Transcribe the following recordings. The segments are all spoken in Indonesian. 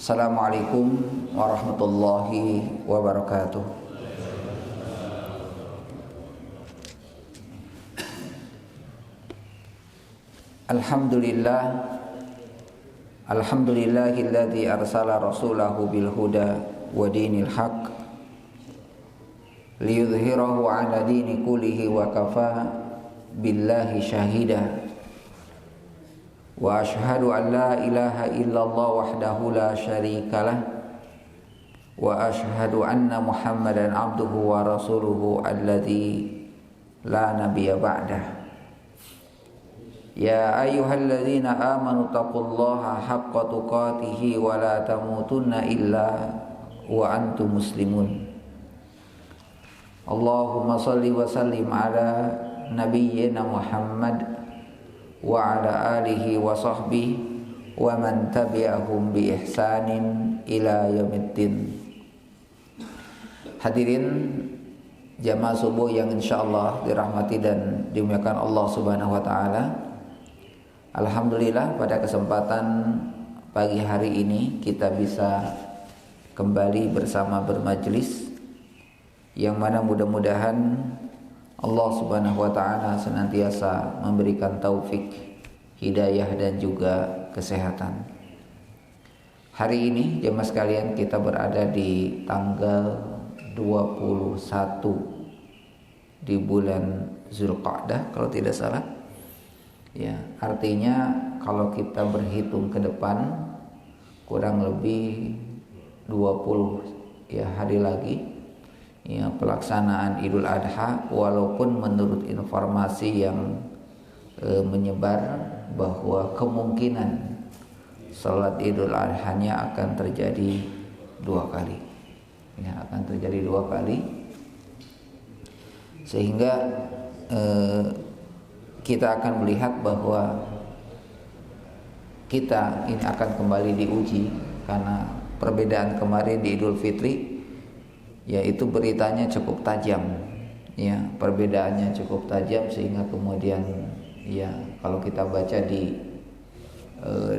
Assalamualaikum warahmatullahi wabarakatuh. Alhamdulillahilladzi arsala rasulahu bil huda wa dinil haq liyudhhirahu 'ala dini kullihi wa kafa billahi syahida. Wa ashhadu an la ilaha illallah wahdahu la syarikalah wa ashhadu anna Muhammadan abduhu wa rasuluhu alladzi la nabiyya ba'dah. Ya ayyuhalladzina amanu taqullaha haqqa tuqatih wa la tamutunna illa wa antum muslimun. Allahumma shalli wa sallim ala nabiyyina Muhammad wa ala alihi wa sahbihi wa man tabi'ahum bi ihsanin ila yaumiddin. Hadirin jamaah subuh yang insyaallah dirahmati dan dimuliakan Allah Subhanahu wa taala. Alhamdulillah pada kesempatan pagi hari ini kita bisa kembali bersama bermajelis, yang mana mudah-mudahan Allah Subhanahu wa taala senantiasa memberikan taufik, hidayah dan juga kesehatan. Hari ini jemaah sekalian kita berada di tanggal 21 di bulan Zulqa'dah kalau tidak salah. Ya, artinya kalau kita berhitung ke depan kurang lebih 20 hari lagi pelaksanaan Idul Adha, walaupun menurut informasi yang menyebar bahwa kemungkinan salat Idul Adha-nya akan terjadi 2 kali. Akan terjadi 2 kali. Sehingga kita akan melihat bahwa kita ini akan kembali diuji, karena perbedaan kemarin di Idul Fitri yaitu beritanya cukup tajam, perbedaannya cukup tajam, sehingga kemudian kalau kita baca di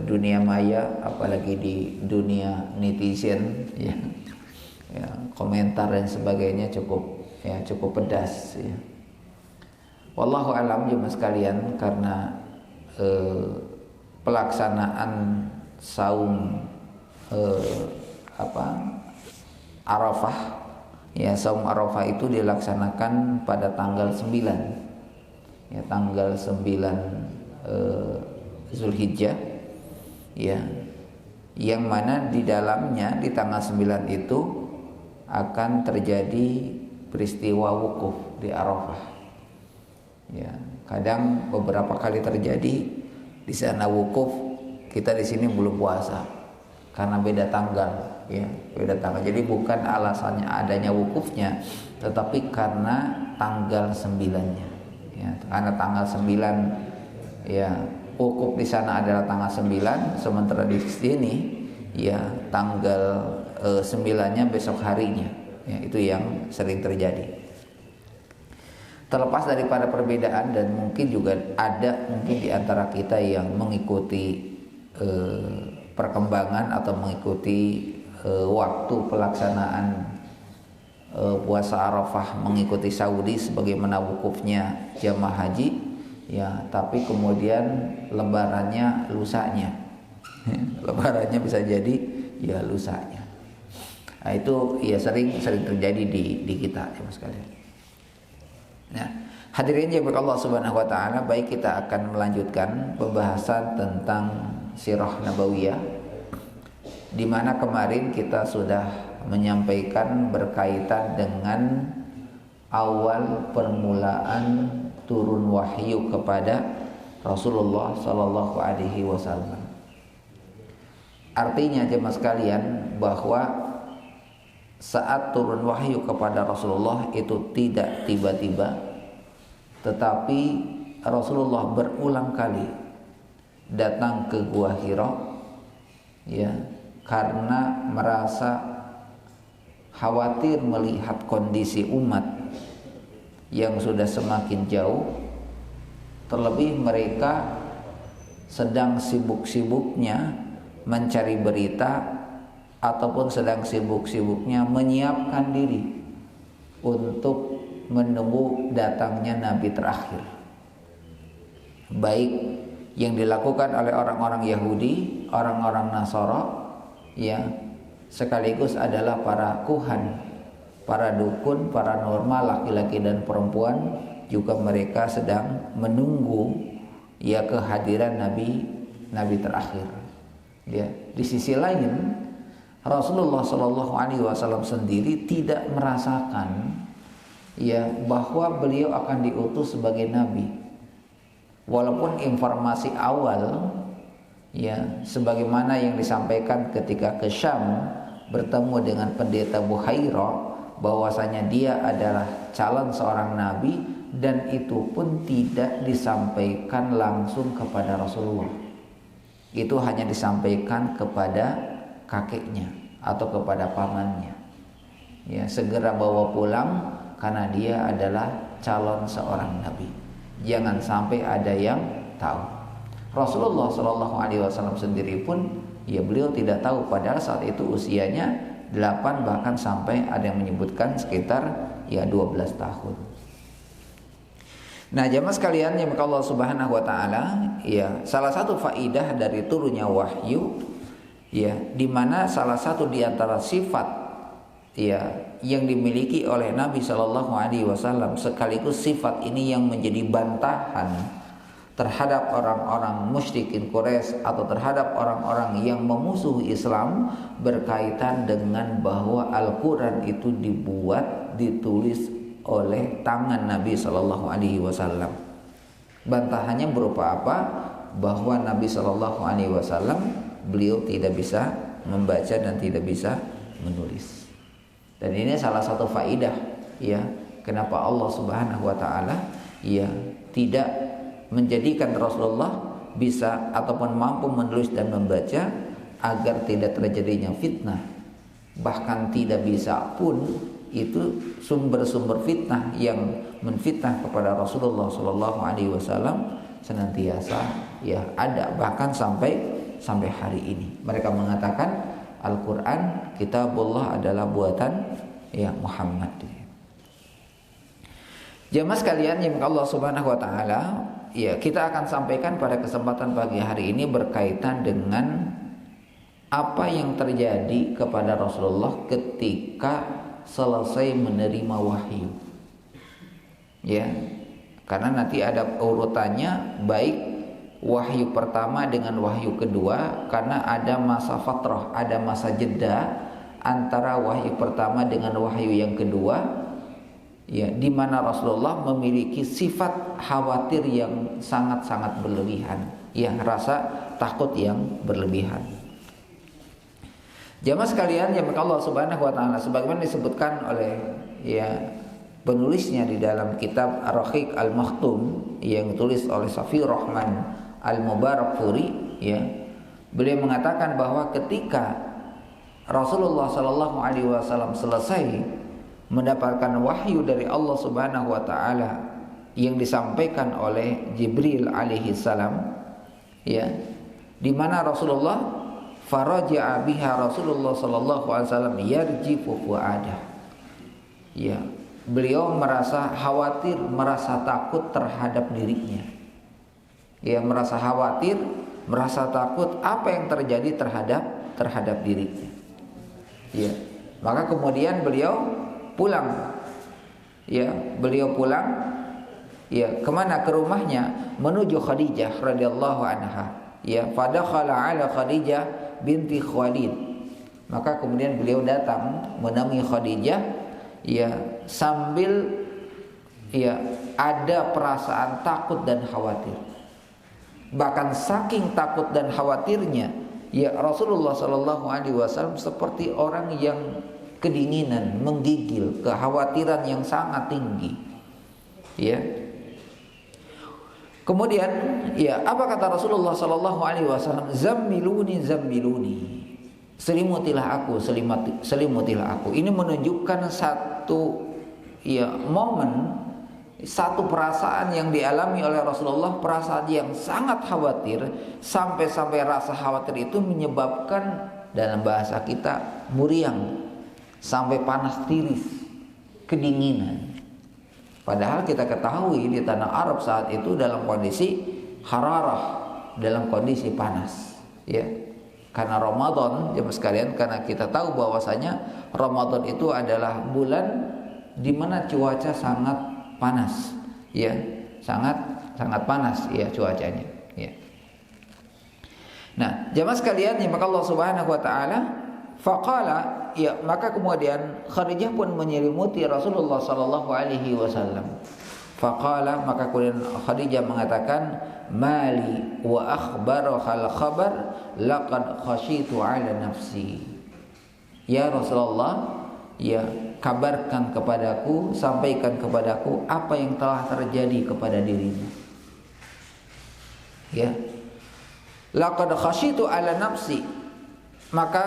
dunia maya, apalagi di dunia netizen, komentar dan sebagainya cukup pedas. Wallahu alam jemaah sekalian, karena pelaksanaan saum Arafah. Saum Arafah itu dilaksanakan pada tanggal 9. Tanggal 9 Zulhijjah. Yang mana di dalamnya di tanggal 9 itu akan terjadi peristiwa wukuf di Arafah. Kadang beberapa kali terjadi di sana wukuf, kita di sini belum puasa karena beda tanggal. Beda tanggal. Jadi bukan alasannya adanya wukufnya, tetapi karena tanggal 9-nya. Karena tanggal 9 wukuf di sana adalah tanggal 9, sementara di sini tanggal 9-nya besok harinya. Itu yang sering terjadi. Terlepas daripada perbedaan, dan mungkin juga ada di antara kita yang mengikuti perkembangan atau mengikuti waktu pelaksanaan puasa Arafah, mengikuti Saudi sebagaimana wukufnya jamaah haji, tapi kemudian lebarannya lusanya. Lebarannya bisa jadi lusanya. Nah, itu sering terjadi di kita ya sekalian. Nah, hadirin jemaah Allah Subhanahu wa taala, baik, kita akan melanjutkan pembahasan tentang sirah nabawiyah, di mana kemarin kita sudah menyampaikan berkaitan dengan awal permulaan turun wahyu kepada Rasulullah sallallahu alaihi wasallam. Artinya jemaah sekalian, bahwa saat turun wahyu kepada Rasulullah itu tidak tiba-tiba, tetapi Rasulullah berulang kali datang ke Gua Hira karena merasa khawatir melihat kondisi umat yang sudah semakin jauh, terlebih mereka sedang sibuk-sibuknya mencari berita ataupun sedang sibuk-sibuknya menyiapkan diri untuk menunggu datangnya Nabi terakhir. Baik yang dilakukan oleh orang-orang Yahudi, orang-orang Nasara, ya, sekaligus adalah para kuhan, para dukun, para normal, laki-laki dan perempuan, juga mereka sedang menunggu ya kehadiran Nabi terakhir. Ya, di sisi lain Rasulullah Shallallahu Alaihi Wasallam sendiri tidak merasakan ya bahwa beliau akan diutus sebagai nabi, walaupun informasi awal ya sebagaimana yang disampaikan ketika ke Syam bertemu dengan pendeta Buhaira bahwasanya dia adalah calon seorang nabi, dan itu pun tidak disampaikan langsung kepada Rasulullah. Itu hanya disampaikan kepada kakeknya atau kepada pamannya. Ya, segera bawa pulang karena dia adalah calon seorang nabi. Jangan sampai ada yang tahu. Rasulullah Shallallahu Alaihi Wasallam sendiri pun ya beliau tidak tahu, padahal saat itu usianya 8 bahkan sampai ada yang menyebutkan sekitar ya 12 tahun. Nah, jamaah sekalian yang Allah Subhanahu wa taala, ya salah satu faidah dari turunnya wahyu ya di mana salah satu di antara sifat ya yang dimiliki oleh Nabi Shallallahu Alaihi Wasallam, sekaligus sifat ini yang menjadi bantahan terhadap orang-orang musyrikin Quraisy atau terhadap orang-orang yang memusuhi Islam, berkaitan dengan bahwa Al-Quran itu ditulis oleh tangan Nabi Shallallahu Alaihi Wasallam. Bantahannya berupa apa? Bahwa Nabi Shallallahu Alaihi Wasallam beliau tidak bisa membaca dan tidak bisa menulis. Dan ini salah satu faidah ya kenapa Allah Subhanahu wa taala ya tidak menjadikan Rasulullah bisa ataupun mampu menulis dan membaca agar tidak terjadinya fitnah. Bahkan tidak bisa pun itu sumber-sumber fitnah yang menfitnah kepada Rasulullah Shallallahu Alaihi Wasallam senantiasa ya ada, bahkan sampai hari ini. Mereka mengatakan Al-Quran kitabullah adalah buatan ya Muhammad. Jamaah sekalian yang Allah Subhanahu wa taala, ya kita akan sampaikan pada kesempatan pagi hari ini berkaitan dengan apa yang terjadi kepada Rasulullah ketika selesai menerima wahyu. Ya. Karena nanti ada urutannya, baik wahyu pertama dengan wahyu kedua, karena ada masa fatrah, ada masa jeda antara wahyu pertama dengan wahyu yang kedua, ya, di mana Rasulullah memiliki sifat khawatir yang sangat-sangat berlebihan, yang rasa takut yang berlebihan. Jamaah sekalian yang Allah Subhanahu wa taala, sebagaimana disebutkan oleh ya penulisnya di dalam kitab Ar-Rahiq Al-Makhtum yang ditulis oleh Safi Rahman Al-Mubarakfuri, ya, beliau mengatakan bahwa ketika Rasulullah Sallallahu Alaihi Wasallam selesai mendapatkan wahyu dari Allah Subhanahu Wa Taala yang disampaikan oleh Jibril alaihi salam, ya, di mana Rasulullah faraja'a biha Rasulullah Sallallahu Alaihi Wasallam yarjifu fu'adah, ya, beliau merasa khawatir, merasa takut terhadap dirinya. Ya, merasa khawatir, merasa takut apa yang terjadi terhadap dirinya. Ya, maka kemudian beliau pulang. Ya, beliau pulang. Ya, kemana? Ke rumahnya, menuju Khadijah radhiyallahu anha. Ya, fadakhala ala Khadijah binti Khalid. Maka kemudian beliau datang menemui Khadijah, ya, sambil ya ada perasaan takut dan khawatir. Bahkan saking takut dan khawatirnya, ya Rasulullah Shallallahu Alaihi Wasallam seperti orang yang kedinginan, menggigil, kekhawatiran yang sangat tinggi. Ya. Kemudian, ya, apa kata Rasulullah Shallallahu Alaihi Wasallam? Zammiluni, zammiluni. Selimutilah aku, selimutilah aku. Ini menunjukkan satu ya momen, satu perasaan yang dialami oleh Rasulullah, perasaan yang sangat khawatir, sampai rasa khawatir itu menyebabkan dalam bahasa kita muriang, sampai panas tiris, kedinginan. Padahal kita ketahui di tanah Arab saat itu dalam kondisi hararah, dalam kondisi panas, ya. Karena Ramadan, jemaah sekalian, karena kita tahu bahwasanya Ramadan itu adalah bulan di mana cuaca sangat panas, ya, sangat panas, ya, cuacanya, ya. Nah, jemaah sekalian, ya, maka Allah Subhanahu wa taala faqala, ya, maka kemudian Khadijah pun menyelimuti Rasulullah sallallahu alaihi wasallam. Faqala, maka kemudian Khadijah mengatakan, mali wa akhbarahal khabar laqad khashitu ala nafsi. Ya Rasulullah, ya, kabarkan kepadaku, sampaikan kepadaku apa yang telah terjadi kepada dirimu. Ya. Laqad khashitu ala nafsi. Maka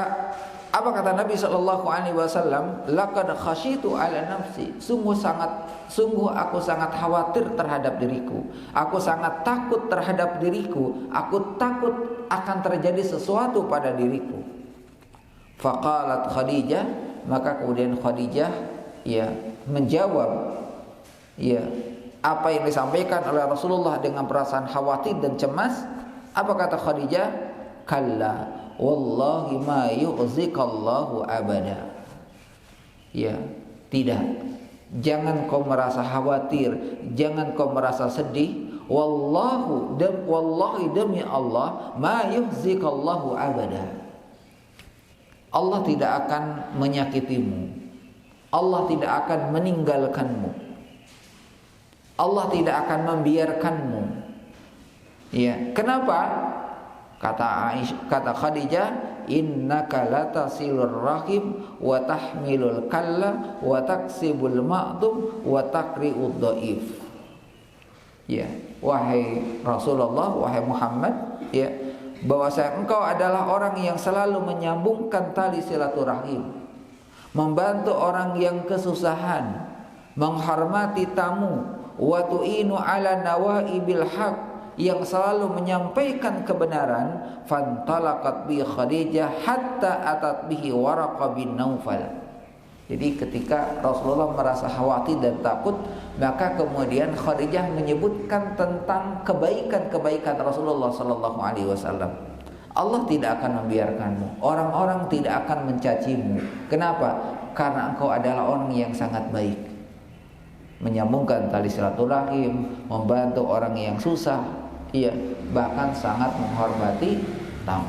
apa kata Nabi sallallahu alaihi wasallam? Laqad khashitu ala nafsi. Sungguh aku sangat khawatir terhadap diriku. Aku sangat takut terhadap diriku. Aku takut akan terjadi sesuatu pada diriku. Faqalat Khadijah, maka kemudian Khadijah, ya, menjawab, ya, apa yang disampaikan oleh Rasulullah dengan perasaan khawatir dan cemas. Apa kata Khadijah? Kalla wallahi ma yu'zikallahu abada. Ya, tidak. Jangan kau merasa khawatir, jangan kau merasa sedih. Wallahi demi Allah, ma yu'zikallahu abada. Allah tidak akan menyakitimu. Allah tidak akan meninggalkanmu. Allah tidak akan membiarkanmu. Ya, kenapa? Kata Khadijah, innaka latasilur rahim wa tahmilul kalla wa taksibul ma'dum wa taqri'ud dhaif. Ya, wahai Rasulullah, wahai Muhammad, ya, bahwasanya engkau adalah orang yang selalu menyambungkan tali silaturahim, membantu orang yang kesusahan, menghormati tamu, wa tu'inu ala nawaibil haq, yang selalu menyampaikan kebenaran. Fantalaqat bi Khadijah hatta atat bihi Waraqah bin Naufal. Jadi ketika Rasulullah merasa khawatir dan takut, maka kemudian Khadijah menyebutkan tentang kebaikan-kebaikan Rasulullah sallallahu alaihi wasallam. Allah tidak akan membiarkanmu, orang-orang tidak akan mencacimu. Kenapa? Karena engkau adalah orang yang sangat baik, menyambungkan tali silaturahim, membantu orang yang susah, iya, bahkan sangat menghormati tamu.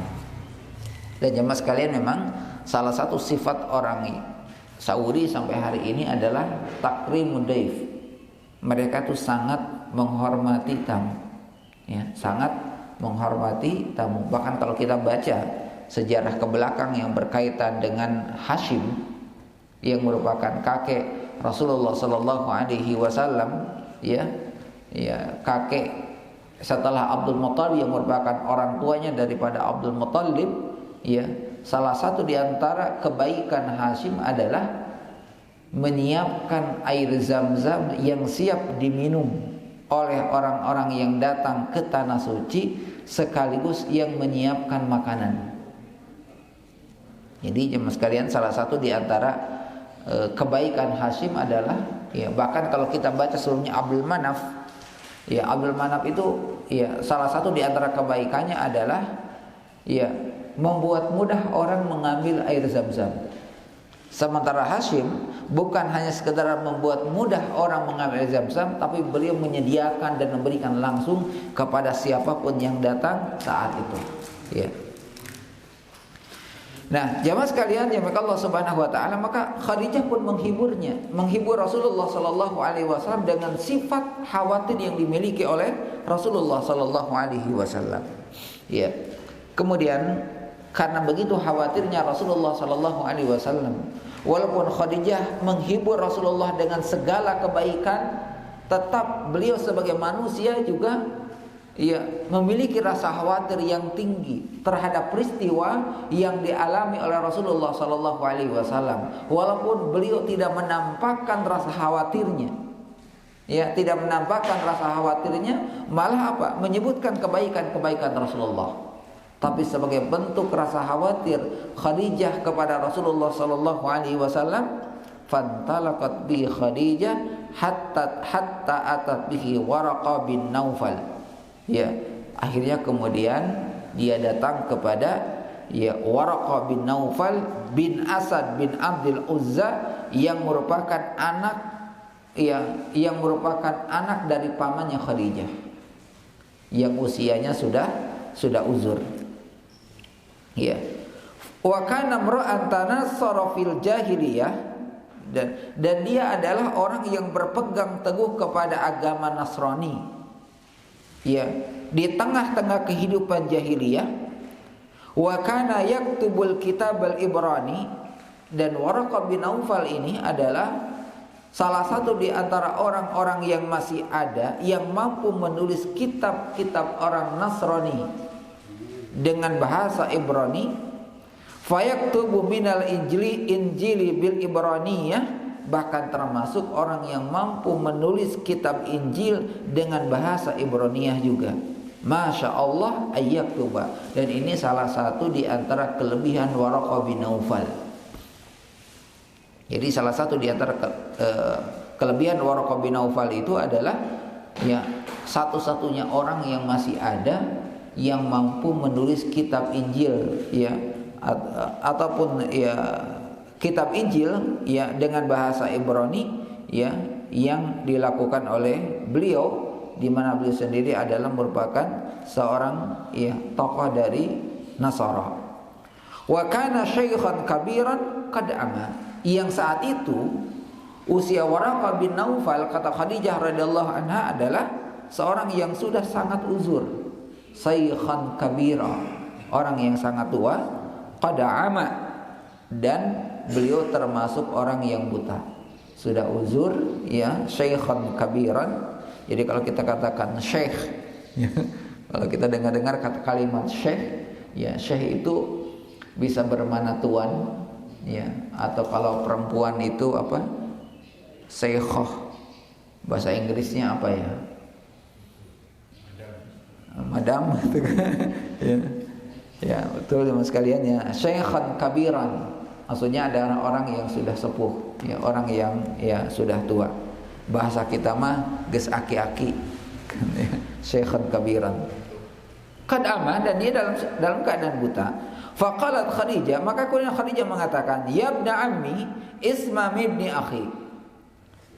Dan jemaah sekalian, memang salah satu sifat orang Saudi sampai hari ini adalah takrimud daif. Mereka tuh sangat menghormati tamu, ya, sangat menghormati tamu. Bahkan kalau kita baca sejarah ke belakang yang berkaitan dengan Hashim, yang merupakan kakek Rasulullah sallallahu alaihi wasallam, ya, kakek setelah Abdul Muthalib, yang merupakan orang tuanya daripada Abdul Muthalib, ya, salah satu di antara kebaikan Hashim adalah menyiapkan air Zam-Zam yang siap diminum oleh orang-orang yang datang ke tanah suci, sekaligus yang menyiapkan makanan. Jadi jemaah sekalian, salah satu di antara kebaikan Hashim adalah, ya, bahkan kalau kita baca sebelumnya Abdul Manaf, ya, Abdul Manaf itu, ya, salah satu di antara kebaikannya adalah, ya, membuat mudah orang mengambil air Zam-Zam. Sementara Hashim bukan hanya sekedar membuat mudah orang mengambil air Zam-Zam, tapi beliau menyediakan dan memberikan langsung kepada siapapun yang datang saat itu, ya. Nah, jamaah sekalian, ya, maka Allah Subhanahu wa taala, maka Khadijah pun menghibur Rasulullah sallallahu alaihi wasallam dengan sifat khawatir yang dimiliki oleh Rasulullah sallallahu alaihi wasallam. Ya. Kemudian karena begitu khawatirnya Rasulullah sallallahu alaihi wasallam, walaupun Khadijah menghibur Rasulullah dengan segala kebaikan, tetap beliau sebagai manusia juga, ya, memiliki rasa khawatir yang tinggi terhadap peristiwa yang dialami oleh Rasulullah sallallahu alaihi wasallam. Walaupun beliau tidak menampakkan rasa khawatirnya, ya, tidak menampakkan rasa khawatirnya, malah apa? Menyebutkan kebaikan-kebaikan Rasulullah. tapi sebagai bentuk rasa khawatir Khadijah kepada Rasulullah sallallahu alaihi wasallam, fantalaqat bi Khadijah hatta atat bihi Waraqah bin Naufal. Ya, akhirnya kemudian dia datang kepada Waraqah bin Naufal bin Asad bin Abdul Uzza yang merupakan anak dari pamannya Khadijah yang usianya sudah uzur. Ya. Wa kana mar'an tanassara fil jahiliyah, dan dia adalah orang yang berpegang teguh kepada agama Nasrani. Ya, di tengah-tengah kehidupan jahiliyah. Wa kana yaktubul kitab al-Ibrani, dan Waraqah bin Naufal ini adalah salah satu di antara orang-orang yang masih ada yang mampu menulis kitab-kitab orang Nasrani dengan bahasa Ibrani. Fayaktubu minal injili bil Ibraniyah, bahkan termasuk orang yang mampu menulis kitab Injil dengan bahasa Ibraniyah juga. Masya Allah ayyaktuba. Dan ini salah satu di antara kelebihan Waraqah bin Naufal. Jadi salah satu di antara kelebihan Waraqah bin Naufal itu adalah satu-satunya orang yang masih ada yang mampu menulis kitab Injil ataupun kitab Injil dengan bahasa Ibrani yang dilakukan oleh beliau, di mana beliau sendiri adalah merupakan seorang tokoh dari Nasara. Wa kana syaikhan kabiran qad ama, yang saat itu usia Waraqah bin Naufal, kata Khadijah radhiyallahu anha, adalah seorang yang sudah sangat uzur, syaikhan kabira, orang yang sangat tua, qad ama, dan beliau termasuk orang yang buta, sudah uzur, syaikhan kabiran. Jadi kalau kita katakan syekh, kalau kita dengar kata kalimat syekh, syekh itu bisa bermakna tuan, atau kalau perempuan itu apa? Syekhah. Bahasa Inggrisnya apa ya? Madam gitu kan. Ya, betul teman sekalian ya. Syaikhan kabiran, maksudnya adalah orang yang sudah sepuh, orang yang sudah tua. Bahasa kita mah geus aki-aki. Syaikhan kabiran. Qad ama, dan dia dalam keadaan buta. Faqalat Khadijah, maka kemudian Khadijah mengatakan, ya ibna ammi isma ibni akhi,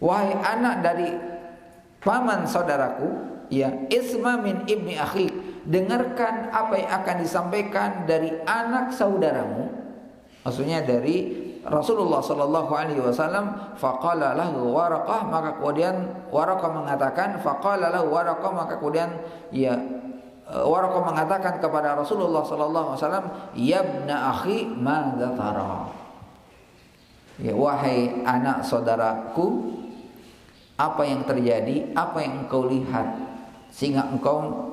wahai anak dari paman saudaraku, isma min ibni akhi, dengarkan apa yang akan disampaikan dari anak saudaramu, maksudnya dari Rasulullah sallallahu alaihi wasallam. Faqala lahu Waraqah, maka kemudian Waraqah mengatakan, faqala lahu Waraqah, maka kemudian Waraqah mengatakan kepada Rasulullah sallallahu alaihi wasallam, ya ibna akhi madza tara, wahai anak saudaraku, apa yang terjadi, apa yang engkau lihat sehingga engkau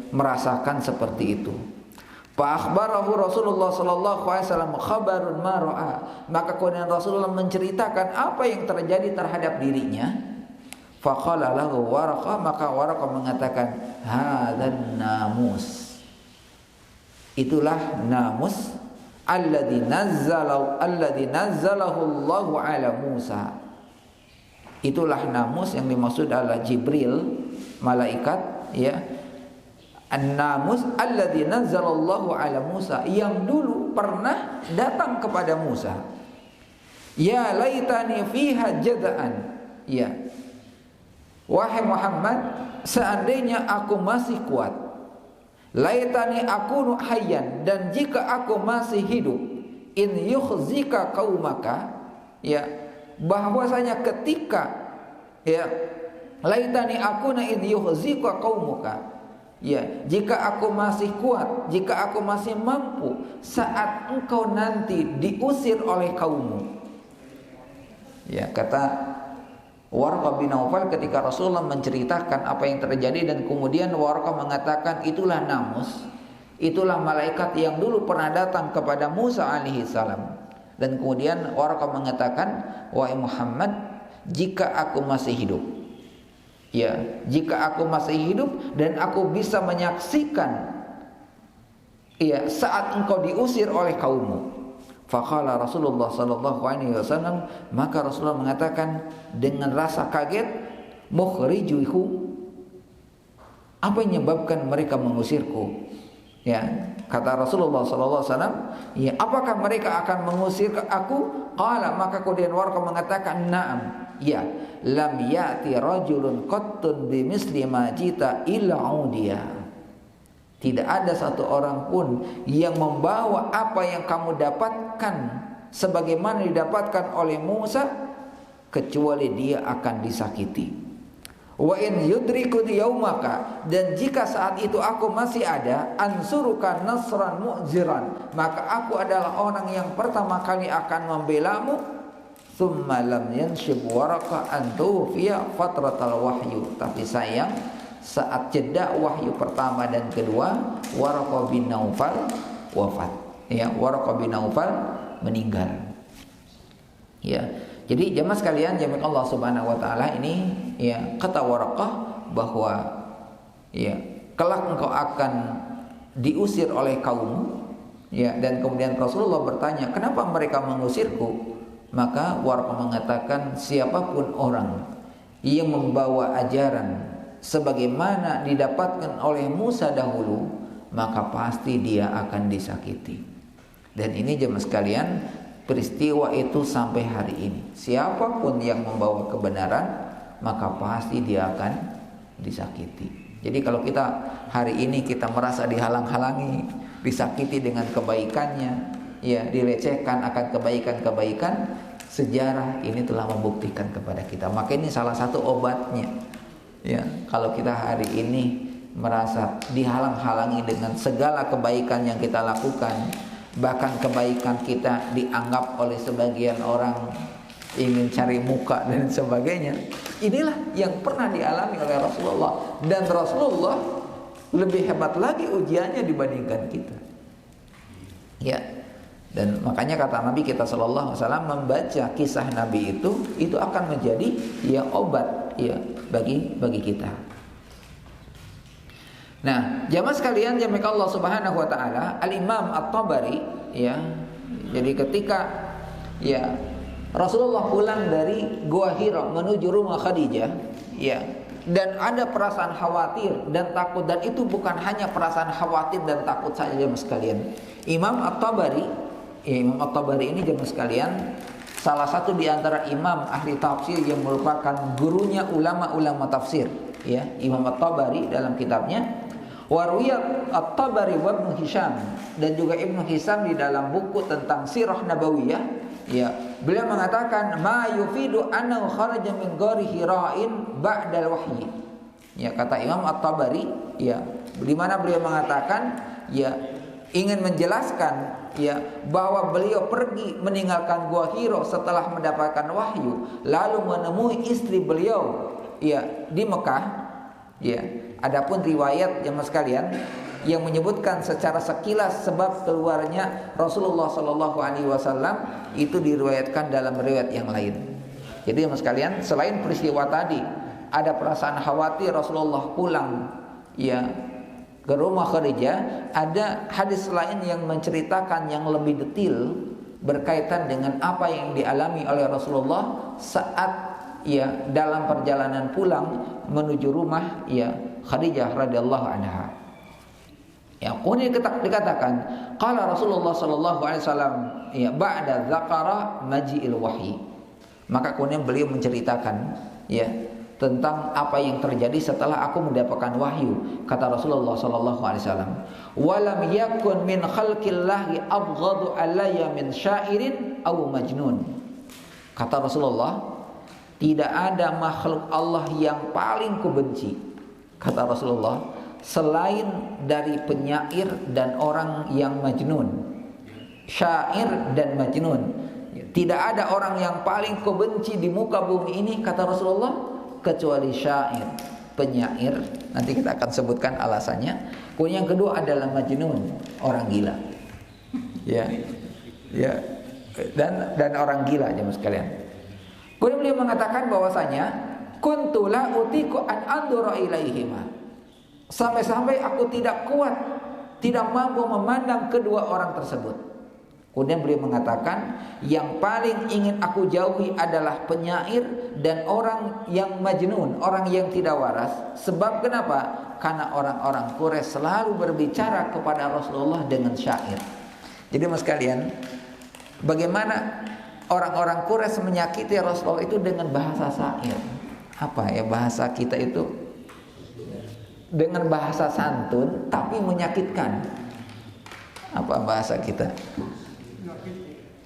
merasakan seperti itu. Fa akhbarahu Rasulullah sallallahu alaihi wasallam khabarun ma ra'a, maka kemudian Rasulullah menceritakan apa yang terjadi terhadap dirinya. Faqala lahu Waraqah, maka Waraqah mengatakan, hadzan namus, itulah namus alladzi nazzalahu Allahu ala Musa, itulah namus yang dimaksud adalah Jibril, malaikat, An-namus alladzi nazzalallahu ala Musa, yang dulu pernah datang kepada Musa. Ya laitani fiha jaza'an, wahai Muhammad, seandainya aku masih kuat, laitani akunu hayyan, dan jika aku masih hidup, in yukhzika qaumaka, bahwasanya ketika laitani akuna in yukhzika qaumuka, jika aku masih kuat, jika aku masih mampu saat engkau nanti diusir oleh kaummu. Kata Waraqah bin Naufal ketika Rasulullah menceritakan apa yang terjadi, dan kemudian Waraqah mengatakan, itulah namus, itulah malaikat yang dulu pernah datang kepada Musa alaihi salam. Dan kemudian Waraqah mengatakan, wahai Muhammad, jika aku masih hidup, jika aku masih hidup dan aku bisa menyaksikan ya saat engkau diusir oleh kaummu. Faqala Rasulullah sallallahu alaihi wasallam, maka Rasulullah mengatakan dengan rasa kaget, mukhrijuhu, apa yang menyebabkan mereka mengusirku? Ya, kata Rasulullah sallallahu alaihi wasallam, ya, apakah mereka akan mengusir aku? Qala, maka kemudian Warqah mengatakan, na'am, ya, lam ya'ti rajulun qattun bimisli ma jita illa udiya. Tidak ada satu orang pun yang membawa apa yang kamu dapatkan sebagaimana didapatkan oleh Musa, kecuali dia akan disakiti. Wa in yudrikun yaumaka, dan jika saat itu aku masih ada, ansuruka nasran mu'ziran, maka aku adalah orang yang pertama kali akan membelamu. Tsumma lam yanshib Waraqah an tufiya fatratal wahyu. Tapi sayang, saat jeda wahyu pertama dan kedua, Waraqah bin Naufal wafat. Ya, Waraqah bin Naufal meninggal. Ya. Jadi jemaah sekalian, jemaah Allah Subhanahu wa taala, ini ya kata Waraqah bahwa ya kelak engkau akan diusir oleh kaum, ya, dan kemudian Rasulullah bertanya, "Kenapa mereka mengusirku?" Maka Waraqah mengatakan, siapapun orang yang membawa ajaran sebagaimana didapatkan oleh Musa dahulu, maka pasti dia akan disakiti. Dan ini jemaah sekalian, peristiwa itu sampai hari ini. Siapapun yang membawa kebenaran, maka pasti dia akan disakiti. Jadi kalau kita hari ini kita merasa dihalang-halangi, disakiti dengan kebaikannya, ya, dilecehkan akan kebaikan-kebaikan, sejarah ini telah membuktikan kepada kita. Maka ini salah satu obatnya. Ya, kalau kita hari ini merasa dihalang-halangi dengan segala kebaikan yang kita lakukan, bahkan kebaikan kita dianggap oleh sebagian orang ingin cari muka dan sebagainya, inilah yang pernah dialami oleh Rasulullah, dan Rasulullah lebih hebat lagi ujiannya dibandingkan kita. Ya, dan makanya kata Nabi kita sallallahu alaihi wasallam, membaca kisah Nabi itu akan menjadi ya obat ya bagi kita. Nah, jamaah sekalian, jamaah Allah Subhanahu wa taala, Al-Imam At-Tabari, ya. Jadi ketika ya Rasulullah pulang dari Gua Hira menuju rumah Khadijah, ya, dan ada perasaan khawatir dan takut, dan itu bukan hanya perasaan khawatir dan takut saja jamaah sekalian. Imam At-Tabari, ya, Imam At-Tabari ini jamaah sekalian salah satu di antara imam ahli tafsir yang merupakan gurunya ulama-ulama tafsir, ya. Imam At-Tabari dalam kitabnya Warwiyat At-Tabari wa Ibnu Hisham, dan juga Ibnu Hisham di dalam buku tentang sirah nabawiyah, ya, beliau mengatakan ma yufidu annahu kharaja min ghari hira'in ba'dal wahyi. Ya, kata Imam At-Tabari, ya, di mana beliau mengatakan ya ingin menjelaskan ya bahwa beliau pergi meninggalkan Gua Hira setelah mendapatkan wahyu, lalu menemui istri beliau ya di Mekah, ya. Adapun riwayat jemaah sekalian yang menyebutkan secara sekilas sebab keluarnya Rasulullah Shallallahu Alaihi Wasallam itu diriwayatkan dalam riwayat yang lain. Jadi jemaah sekalian, selain peristiwa tadi ada perasaan khawatir Rasulullah pulang ya ke rumah Khadijah, ada hadis lain yang menceritakan yang lebih detail berkaitan dengan apa yang dialami oleh Rasulullah saat ya dalam perjalanan pulang menuju rumah ya Khadijah radhiyallahu anha. Ya, kemudian dikatakan qala Rasulullah sallallahu alaihi wasallam ya ba'da dzakara maji'il wahyi. Maka kemudian beliau menceritakan ya tentang apa yang terjadi setelah aku mendapatkan wahyu. Kata Rasulullah sallallahu alaihi wasallam, "Walam yakun min khalqillahi abghadu alayya min syairin aw majnun." Kata Rasulullah, tidak ada makhluk Allah yang paling kubenci, kata Rasulullah, selain dari penyair dan orang yang majnun. Syair dan majnun, tidak ada orang yang paling kubenci di muka bumi ini, kata Rasulullah, kecuali syair, penyair. Nanti kita akan sebutkan alasannya. Kemudian yang kedua adalah majnun, orang gila. Ya. Ya. Dan orang gila jemaah sekalian. Kemudian beliau mengatakan bahwasanya kuntu la utiku an andura ilaihima, sampai-sampai aku tidak kuat tidak mampu memandang kedua orang tersebut. Kemudian beliau mengatakan, yang paling ingin aku jauhi adalah penyair dan orang yang majnun, orang yang tidak waras. Sebab kenapa? Karena orang-orang Quraisy selalu berbicara kepada Rasulullah dengan syair. Jadi mas kalian, bagaimana orang-orang Quraisy menyakiti Rasulullah itu dengan bahasa syair. Apa ya bahasa kita itu? Dengan bahasa santun tapi menyakitkan. Apa bahasa kita?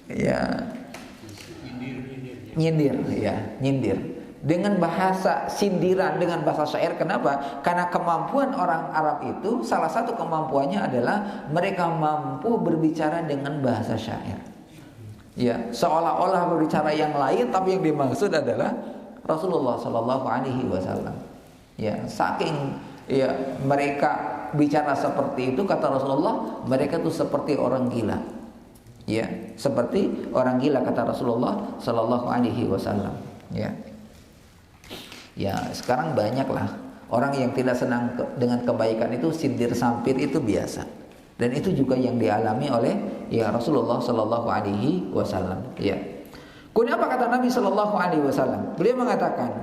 Ya, nyindir dengan bahasa sindiran, dengan bahasa syair. Kenapa? Karena kemampuan orang Arab itu, salah satu kemampuannya adalah mereka mampu berbicara dengan bahasa syair. Ya, seolah-olah berbicara yang lain, tapi yang dimaksud adalah Rasulullah Shallallahu Alaihi Wasallam. Ya, saking mereka bicara seperti itu, kata Rasulullah, mereka tuh seperti orang gila. Ya, seperti orang gila, kata Rasulullah Sallallahu Alaihi Wasallam. Ya, sekarang banyaklah orang yang tidak senang dengan kebaikan itu, sindir sampir itu biasa. Dan itu juga yang dialami oleh Rasulullah Sallallahu Alaihi Wasallam. Ya. Kemudian apa kata Nabi Sallallahu Alaihi Wasallam? Beliau mengatakan,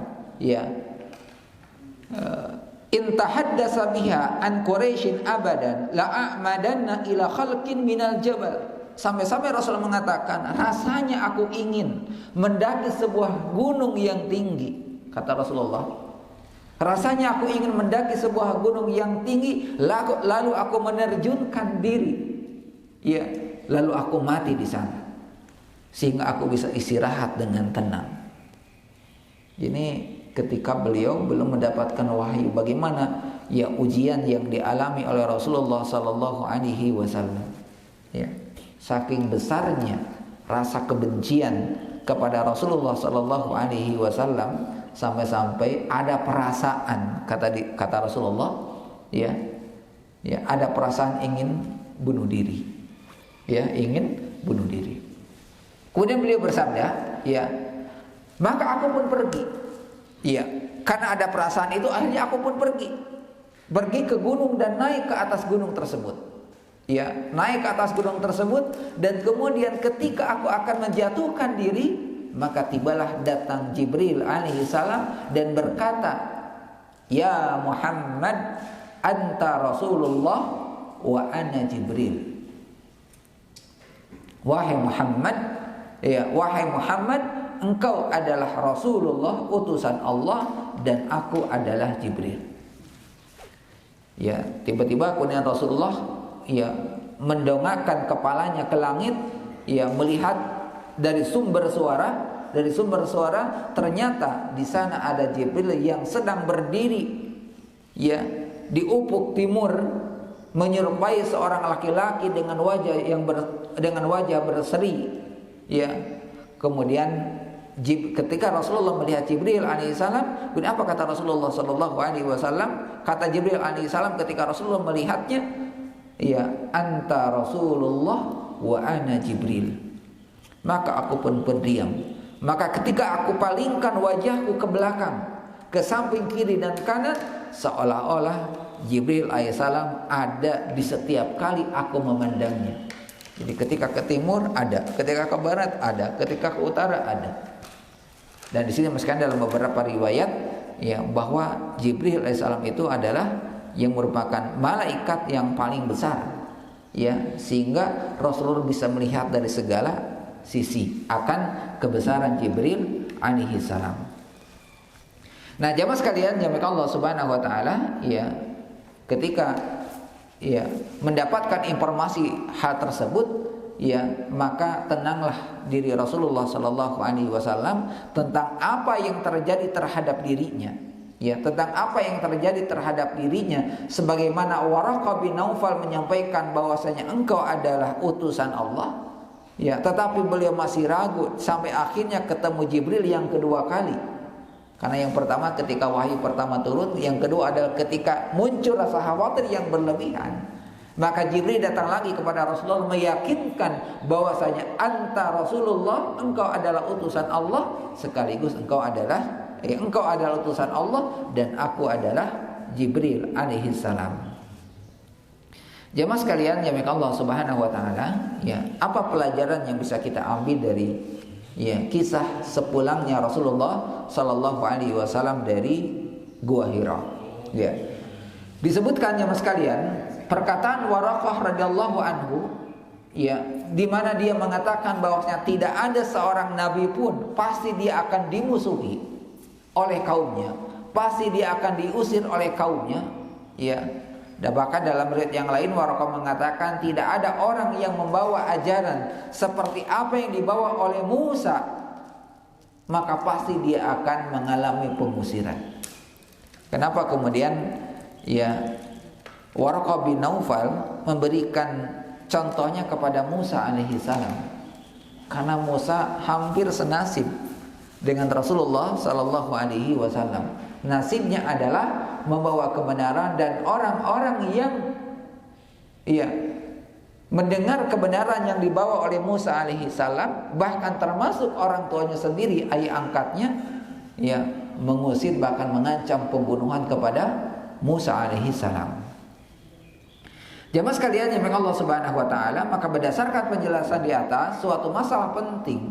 in tahaddasa biha an Quraisyin abadan la a'madanna ila khalqin minal jabal. Sampai-sampai Rasul mengatakan, rasanya aku ingin mendaki sebuah gunung yang tinggi. Kata Rasulullah, rasanya aku ingin mendaki sebuah gunung yang tinggi, lalu aku menerjunkan diri, lalu aku mati di sana, sehingga aku bisa istirahat dengan tenang. Ini ketika beliau belum mendapatkan wahyu, bagaimana ujian yang dialami oleh Rasulullah Sallallahu Alaihi Wasallam. Saking besarnya rasa kebencian kepada Rasulullah Sallallahu Alaihi Wasallam, sampai-sampai ada perasaan, kata Rasulullah, ada perasaan ingin bunuh diri, ingin bunuh diri. Kemudian beliau bersabda, maka aku pun pergi. Karena ada perasaan itu, akhirnya aku pun pergi ke gunung dan naik ke atas gunung tersebut. Naik ke atas gunung tersebut, dan kemudian ketika aku akan menjatuhkan diri, maka tibalah datang Jibril alaihi salam dan berkata, ya Muhammad, anta Rasulullah wa ana Jibril. Wahai Muhammad, engkau adalah Rasulullah, utusan Allah, dan aku adalah Jibril. Tiba-tiba kemudian Rasulullah mendongakkan kepalanya ke langit, melihat dari sumber suara ternyata di sana ada Jibril yang sedang berdiri di ufuk timur, menyerupai seorang laki-laki dengan wajah berseri. Kemudian ketika Rasulullah melihat Jibril alaihissalam, apa kata Rasulullah Sallallahu Alaihi Wasallam? Kata Jibril alaihissalam ketika Rasulullah melihatnya, anta Rasulullah wa ana Jibril. Maka aku pun berdiam. Maka ketika aku palingkan wajahku ke belakang, ke samping kiri dan kanan, seolah-olah Jibril alaihissalam ada di setiap kali aku memandangnya. Jadi ketika ke timur ada, ketika ke barat ada, ketika ke utara ada. Dan di sini masukkan dalam beberapa riwayat bahwa Jibril alaihissalam itu adalah yang merupakan malaikat yang paling besar, sehingga Rasulullah bisa melihat dari segala sisi akan kebesaran Jibril alaihi salam. Nah, jamaah sekalian, jamaah Allah Subhanahu wa taala, ketika mendapatkan informasi hal tersebut, maka tenanglah diri Rasulullah Sallallahu Alaihi Wasallam tentang apa yang terjadi terhadap dirinya. Tentang apa yang terjadi terhadap dirinya, sebagaimana Waraqah bin Naufal menyampaikan bahwasanya engkau adalah utusan Allah, tetapi beliau masih ragu sampai akhirnya ketemu Jibril yang kedua kali. Karena yang pertama ketika wahyu pertama turun, yang kedua adalah ketika muncul rasa khawatir yang berlebihan. Maka Jibril datang lagi kepada Rasulullah meyakinkan bahwasanya anta Rasulullah, engkau adalah utusan Allah, sekaligus engkau adalah utusan Allah, dan aku adalah Jibril alaihi salam. Jamaah sekalian yang Allah Subhanahu wa taala, ya, apa pelajaran yang bisa kita ambil dari ya kisah sepulangnya Rasulullah sallallahu alaihi wasallam dari Gua Hira? Ya. Disebutkan jamaah sekalian perkataan Waraqah radhiyallahu anhu, ya, di mana dia mengatakan bahwasanya tidak ada seorang nabi pun pasti dia akan dimusuhi oleh kaumnya, pasti dia akan diusir oleh kaumnya, ya. Dan bahkan dalam riwayat yang lain Waraqah mengatakan tidak ada orang yang membawa ajaran seperti apa yang dibawa oleh Musa, maka pasti dia akan mengalami pengusiran. Kenapa kemudian ya Waraqah bin Naufal memberikan contohnya kepada Musa alaihi salam? Karena Musa hampir senasib dengan Rasulullah sallallahu alaihi wasallam. Nasibnya adalah membawa kebenaran, dan orang-orang yang mendengar kebenaran yang dibawa oleh Musa alaihi salam, bahkan termasuk orang tuanya sendiri, ayah angkatnya, mengusir bahkan mengancam pembunuhan kepada Musa alaihi salam. Jamaah sekalian yang Allah Subhanahu wa taala, maka berdasarkan penjelasan di atas, suatu masalah penting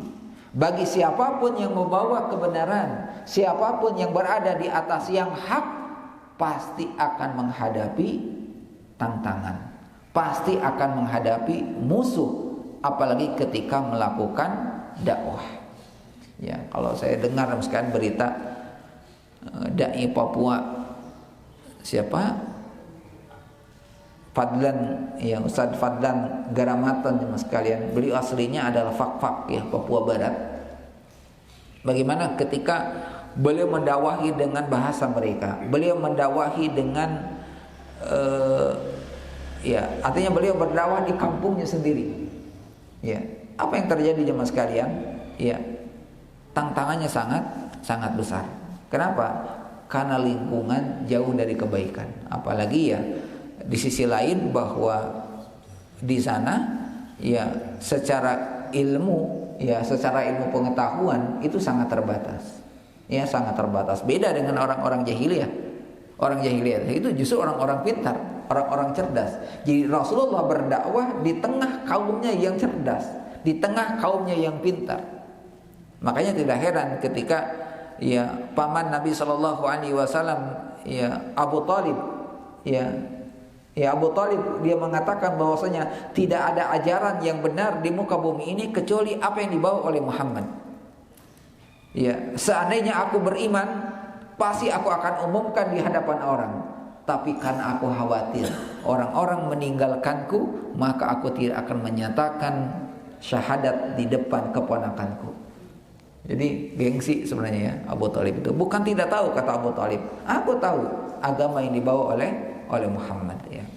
bagi siapapun yang membawa kebenaran, siapapun yang berada di atas yang hak, pasti akan menghadapi tantangan, pasti akan menghadapi musuh, apalagi ketika melakukan dakwah. Ya, kalau saya dengar sekarang berita dai Papua, siapa? Fadlan, ya, Ustadz Fadlan Garamatan sekalian. Beliau aslinya adalah Fak-Fak, ya, Papua Barat. Bagaimana ketika beliau mendakwahi dengan bahasa mereka, beliau mendakwahi dengan artinya beliau berdakwah di kampungnya sendiri. Ya, apa yang terjadi jemaah sekalian? Ya, tantangannya sangat besar. Kenapa? Karena lingkungan jauh dari kebaikan. Apalagi ya di sisi lain bahwa di sana ya secara ilmu pengetahuan itu sangat terbatas. Ya, sangat terbatas. Beda dengan orang-orang jahiliyah. Orang jahiliyah itu justru orang-orang pintar, orang-orang cerdas. Jadi Rasulullah berdakwah di tengah kaumnya yang cerdas, di tengah kaumnya yang pintar. Makanya tidak heran ketika ya paman Nabi sallallahu alaihi wasallam, ya Abu Thalib, Abu Thalib, dia mengatakan bahwasanya tidak ada ajaran yang benar di muka bumi ini kecuali apa yang dibawa oleh Muhammad. Ya, seandainya aku beriman, pasti aku akan umumkan di hadapan orang. Tapi karena aku khawatir orang-orang meninggalkanku, maka aku tidak akan menyatakan syahadat di depan keponakanku. Jadi gengsi sebenarnya ya Abu Thalib itu. Bukan tidak tahu, kata Abu Thalib, aku tahu agama yang dibawa oleh Muhammad, ya.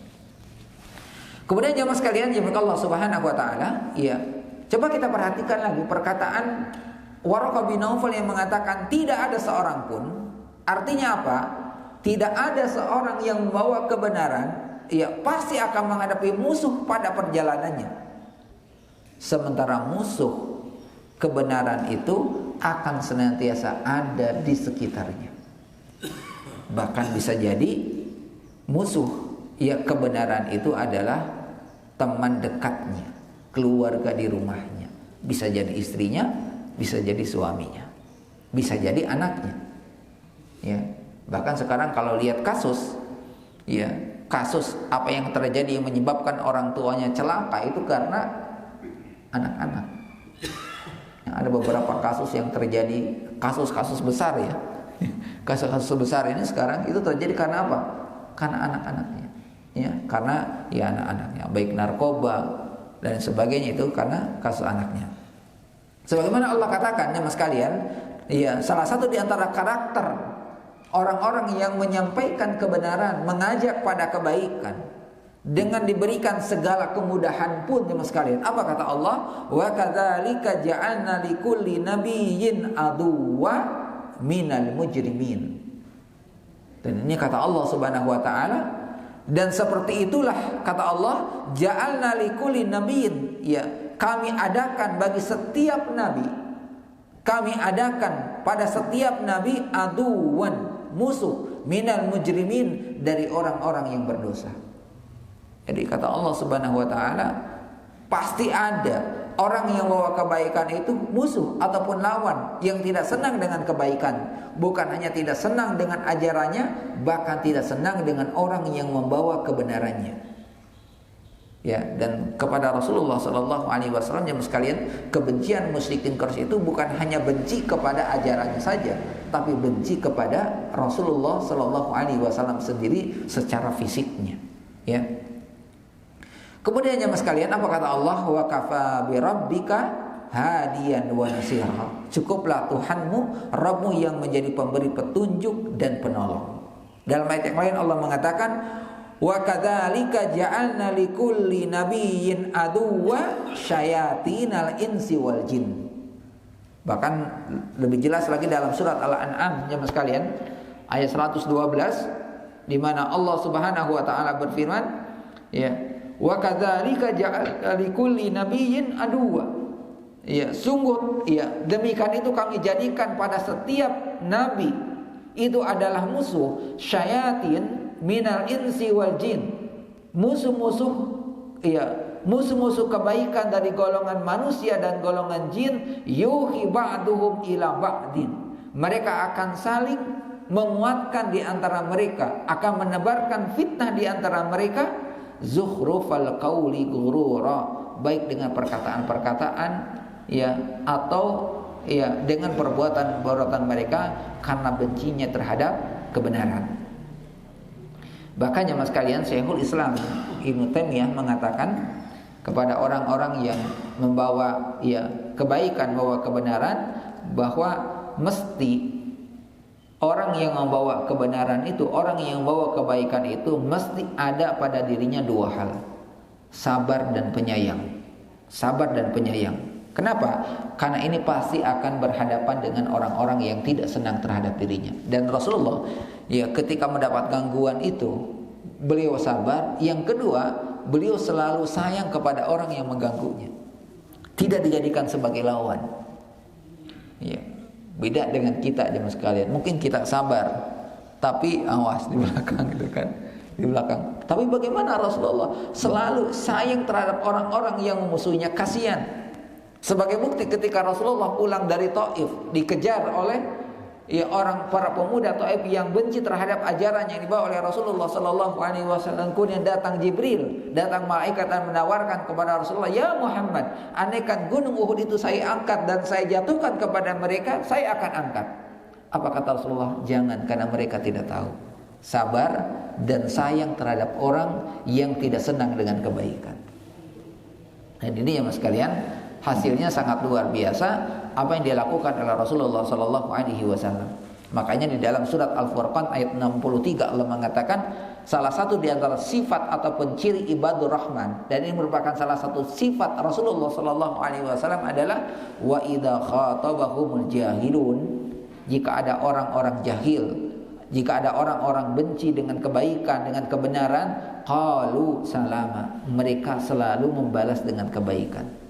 Kemudian jemaah sekalian yang Allah Subhanahu wa taala, ya, coba kita perhatikan lagi perkataan Waraqah bin Naufal yang mengatakan tidak ada seorang pun. Artinya apa? Tidak ada seorang yang membawa kebenaran, ya, pasti akan menghadapi musuh pada perjalanannya. Sementara musuh kebenaran itu akan senantiasa ada di sekitarnya. Bahkan bisa jadi musuh ya kebenaran itu adalah teman dekatnya, keluarga di rumahnya, bisa jadi istrinya, bisa jadi suaminya, bisa jadi anaknya. Ya, bahkan sekarang kalau lihat kasus apa yang terjadi yang menyebabkan orang tuanya celaka itu karena anak-anak. Ya, ada beberapa kasus yang terjadi, kasus-kasus besar ya. Kasus-kasus besar ini sekarang itu terjadi karena apa? Karena anak-anaknya, ya, karena ya anak-anaknya, baik narkoba dan sebagainya, itu karena kasus anaknya. Sebagaimana Allah katakan, jemaah sekalian, ya, salah satu di antara karakter orang-orang yang menyampaikan kebenaran, mengajak pada kebaikan dengan diberikan segala kemudahan pun, jemaah sekalian, apa kata Allah? Wa kadzalika ja'alna likulli nabiyyin aduwwa minal mujrimin. Dan ini kata Allah Subhanahu wa taala, dan seperti itulah kata Allah, ja'alna likulli nabiyyin, ya, kami adakan bagi setiap nabi, kami adakan pada setiap nabi aduwan, musuh, minal mujrimin, dari orang-orang yang berdosa. Jadi kata Allah Subhanahu wa taala, pasti ada orang yang membawa kebaikan itu musuh ataupun lawan yang tidak senang dengan kebaikan. Bukan hanya tidak senang dengan ajarannya, bahkan tidak senang dengan orang yang membawa kebenarannya. Ya, dan kepada Rasulullah Sallallahu Alaihi Wasallam yang sekalian, kebencian musyrikin Quraisy itu bukan hanya benci kepada ajarannya saja, tapi benci kepada Rasulullah Sallallahu Alaihi Wasallam sendiri secara fisiknya. Ya. Kemudian jemaah sekalian, apa kata Allah? Wa kafa bi rabbika hadiyan wa nasira. Cukuplah Tuhanmu, Rabbmu yang menjadi pemberi petunjuk dan penolong. Dalam ayat yang lain Allah mengatakan, wa kadzalika ja'alna likulli nabiyyin aduwwa syayatinal insi wal jin. Bahkan lebih jelas lagi dalam surat Al-An'am jemaah sekalian, ayat 112, di mana Allah Subhanahu wa taala berfirman, ya, wa kadzalika ja'alna likulli nabiyyin aduwwa. Ya, sungguh ya demikian itu kami jadikan pada setiap nabi itu adalah musuh syayatin minal insi wal jin. Musuh-musuh ya, musuh-musuh kebaikan dari golongan manusia dan golongan jin, yuhi ba'duhum ila ba'din. Mereka akan saling menguatkan di antara mereka, akan menebarkan fitnah di antara mereka, zukhrufal qauli ghurura, baik dengan perkataan-perkataan ya atau ya dengan perbuatan-perbuatan mereka karena bencinya terhadap kebenaran. Bahkan jemaah sekalian, Syekhul Islam Ibnu Taimiyah mengatakan kepada orang-orang yang membawa ya kebaikan, membawa kebenaran, bahwa mesti orang yang membawa kebenaran itu, orang yang membawa kebaikan itu mesti ada pada dirinya dua hal: sabar dan penyayang. Sabar dan penyayang. Kenapa? Karena ini pasti akan berhadapan dengan orang-orang yang tidak senang terhadap dirinya. Dan Rasulullah ya ketika mendapat gangguan itu, beliau sabar. Yang kedua, beliau selalu sayang kepada orang yang mengganggunya, tidak dijadikan sebagai lawan. Ya, beda dengan kita jemaah sekalian. Mungkin kita sabar, tapi awas di belakang gitu kan, di belakang. Tapi bagaimana Rasulullah selalu sayang terhadap orang-orang yang memusuhinya, kasihan. Sebagai bukti ketika Rasulullah pulang dari Taif, dikejar oleh ya orang para pemuda Taif yang benci terhadap ajaran yang dibawa oleh Rasulullah Sallallahu Alaihi Wasallam. Kemudian datang Jibril, datang malaikat dan menawarkan kepada Rasulullah, ya Muhammad, andaikan gunung Uhud itu saya angkat dan saya jatuhkan kepada mereka, saya akan angkat. Apa kata Rasulullah? Jangan, karena mereka tidak tahu. Sabar dan sayang terhadap orang yang tidak senang dengan kebaikan. Dan ini ya mas sekalian, hasilnya sangat luar biasa apa yang dilakukan oleh Rasulullah Sallallahu Alaihi Wasallam. Makanya di dalam surat Al-Furqan ayat 63 Allah mengatakan salah satu di antara sifat ataupun ciri ibadur rahman, dan ini merupakan salah satu sifat Rasulullah Sallallahu Alaihi Wasallam adalah wa idza khatabahumul jahilun, jika ada orang-orang jahil, jika ada orang-orang benci dengan kebaikan, dengan kebenaran, qalu salama, mereka selalu membalas dengan kebaikan.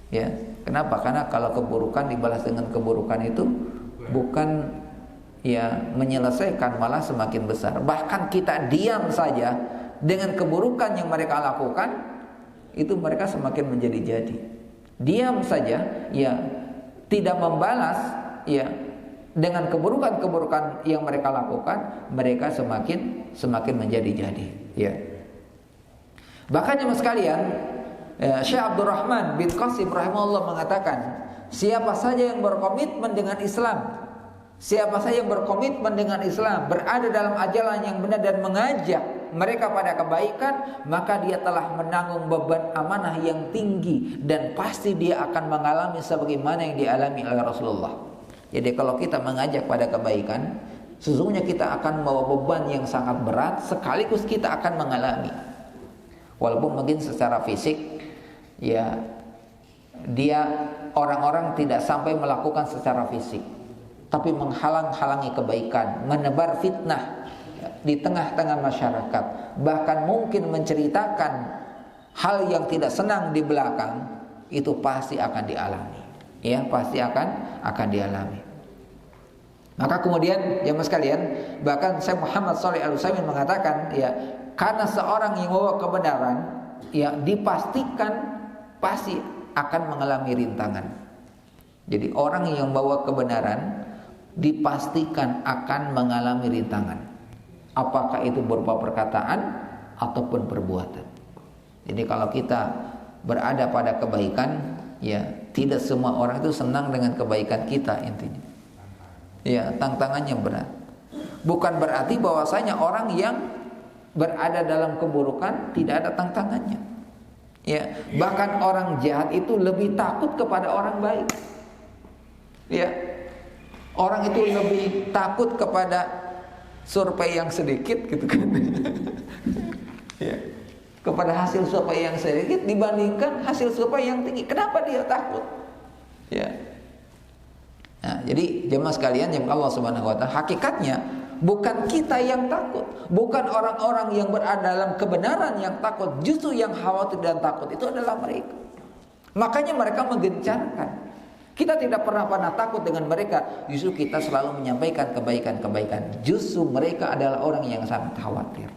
Ya, kenapa? Karena kalau keburukan dibalas dengan keburukan itu bukan ya menyelesaikan, malah semakin besar. Bahkan kita diam saja dengan keburukan yang mereka lakukan, itu mereka semakin menjadi-jadi. Diam saja ya, tidak membalas ya dengan keburukan-keburukan yang mereka lakukan, mereka semakin menjadi-jadi ya. Bahkan jemaah sekalian, Syekh Abdurrahman bin Qasim rahimahullah mengatakan, siapa saja yang berkomitmen dengan Islam, siapa saja yang berkomitmen dengan Islam, berada dalam ajaran yang benar dan mengajak mereka pada kebaikan, maka dia telah menanggung beban amanah yang tinggi dan pasti dia akan mengalami sebagaimana yang dialami oleh Rasulullah. Jadi kalau kita mengajak pada kebaikan, sesungguhnya kita akan membawa beban yang sangat berat, sekaligus kita akan mengalami. Walaupun mungkin secara fisik ya dia orang-orang tidak sampai melakukan secara fisik, tapi menghalang-halangi kebaikan, menebar fitnah di tengah-tengah masyarakat, bahkan mungkin menceritakan hal yang tidak senang di belakang, itu pasti akan dialami. Ya, pasti akan dialami. Maka kemudian ya mas kalian, bahkan Syekh Muhammad Shalih Al-Utsaimin mengatakan ya, karena seorang yang membawa kebenaran ya dipastikan pasti akan mengalami rintangan. Jadi orang yang membawa kebenaran dipastikan akan mengalami rintangan, apakah itu berupa perkataan ataupun perbuatan. Jadi kalau kita berada pada kebaikan, ya tidak semua orang itu senang dengan kebaikan kita intinya. Ya, tantangannya berat. Bukan berarti bahwasanya orang yang berada dalam keburukan tidak ada tantangannya. Ya, bahkan orang jahat itu lebih takut kepada orang baik. Ya, orang itu lebih takut kepada survei yang sedikit gitu kan. Ya, kepada hasil survei yang sedikit dibandingkan hasil survei yang tinggi. Kenapa dia takut? Ya. Nah, jadi jemaah sekalian yang Allah Subhanahu wa taala, hakikatnya bukan kita yang takut, bukan orang-orang yang berada dalam kebenaran yang takut, justru yang khawatir dan takut itu adalah mereka. Makanya mereka menggencarkan. Kita tidak pernah takut dengan mereka, justru kita selalu menyampaikan kebaikan-kebaikan. Justru mereka adalah orang yang sangat khawatir.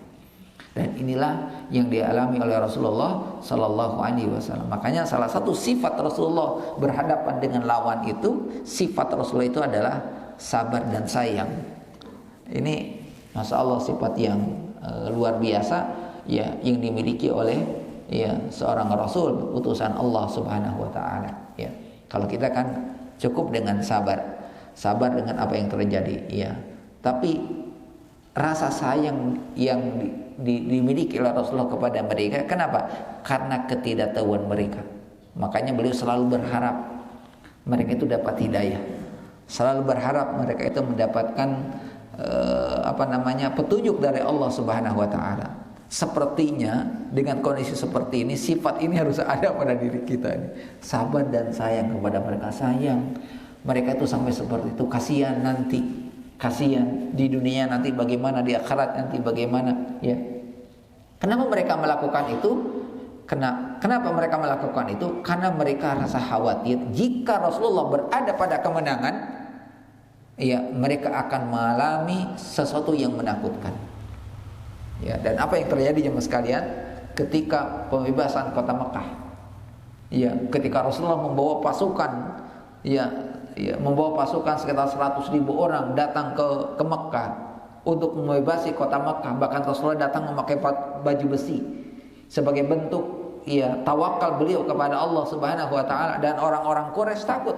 Dan inilah yang dialami oleh Rasulullah Sallallahu Alaihi Wasallam. Makanya salah satu sifat Rasulullah berhadapan dengan lawan itu, sifat Rasulullah itu adalah sabar dan sayang. Ini Masya Allah sifat yang luar biasa ya, yang dimiliki oleh ya seorang Rasul utusan Allah Subhanahu Wa Taala. Ya, kalau kita kan cukup dengan sabar dengan apa yang terjadi. Ya, tapi rasa sayang yang dimiliki oleh Rasulullah kepada mereka. Kenapa? Karena ketidaktahuan mereka. Makanya beliau selalu berharap mereka itu dapat hidayah. Selalu berharap mereka itu mendapatkan petunjuk dari Allah Subhanahu wa taala. Sepertinya dengan kondisi seperti ini, sifat ini harus ada pada diri kita ini. Sabar dan sayang kepada mereka. Sayang mereka itu sampai seperti itu. Kasihan di dunia nanti bagaimana, di akhirat nanti bagaimana, ya. Kenapa mereka melakukan itu? Kenapa mereka melakukan itu? Karena mereka rasa khawatir jika Rasulullah berada pada kemenangan, ya, mereka akan mengalami sesuatu yang menakutkan. Ya, dan apa yang terjadi jemaah sekalian ketika pembebasan kota Mekah? Ya, ketika Rasulullah membawa pasukan, membawa pasukan sekitar 100.000 orang datang ke Mekah untuk membebasi kota Mekah. Bahkan Rasulullah datang memakai baju besi sebagai bentuk tawakal beliau kepada Allah Subhanahu wa taala, dan orang-orang Quraisy takut.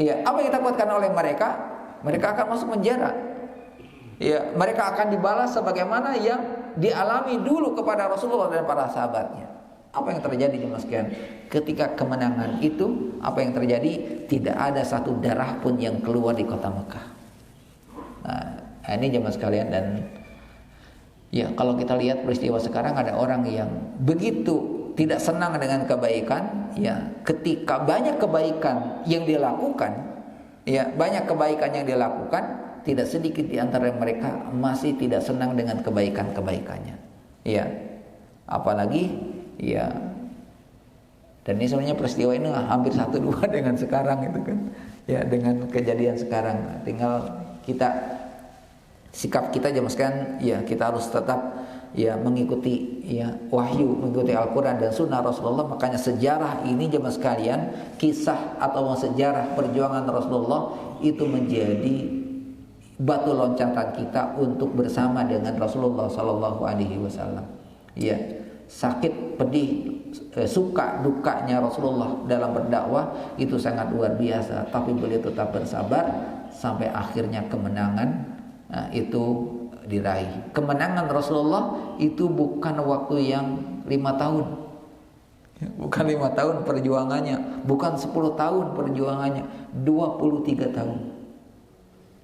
Apa yang ditakutkan oleh mereka? Mereka akan masuk penjara. Mereka akan dibalas sebagaimana yang dialami dulu kepada Rasulullah dan para sahabatnya. Apa yang terjadi jemaah sekalian? Ketika kemenangan itu, apa yang terjadi? Tidak ada satu darah pun yang keluar di kota Mekah. Nah, ini jemaah sekalian, dan ya kalau kita lihat peristiwa sekarang, ada orang yang begitu tidak senang dengan kebaikan, ya, ketika banyak kebaikan yang dilakukan, tidak sedikit di antara mereka masih tidak senang dengan kebaikan-kebaikannya. Ya, apalagi dan ini sebenarnya peristiwa ini hampir 1-2 dengan sekarang itu kan, ya, dengan kejadian sekarang. Tinggal sikap kita jemaah sekalian, ya, kita harus tetap mengikuti wahyu, mengikuti Al-Quran dan Sunnah Rasulullah. Makanya sejarah ini jemaah sekalian, kisah atau sejarah perjuangan Rasulullah itu menjadi batu loncatan kita untuk bersama dengan Rasulullah Sallallahu Alaihi Wasallam. Ya, sakit, pedih, suka dukanya Rasulullah dalam berdakwah itu sangat luar biasa, tapi beliau tetap bersabar sampai akhirnya kemenangan itu diraih. Kemenangan Rasulullah itu bukan waktu yang 5 tahun, bukan 5 tahun perjuangannya, bukan 10 tahun perjuangannya, 23 tahun.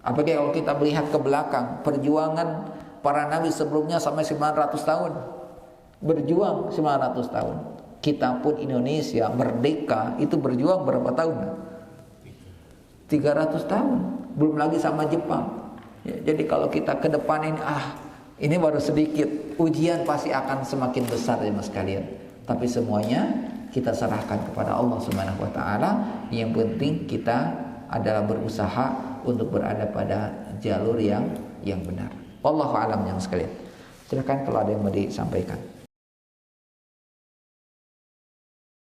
Apalagi kalau kita melihat ke belakang, perjuangan para nabi sebelumnya sampai 900 tahun. Berjuang 900 tahun. Kita pun Indonesia merdeka itu berjuang berapa tahun? 300 tahun. Belum lagi sama Jepang. Ya, jadi kalau kita ke depan ini baru sedikit. Ujian pasti akan semakin besar ya mas sekalian. Tapi semuanya kita serahkan kepada Allah Subhanahu wa taala. Yang penting kita adalah berusaha untuk berada pada jalur yang benar. Wallahu a'lam ya mas sekalian. Silakan kalau ada yang mau disampaikan.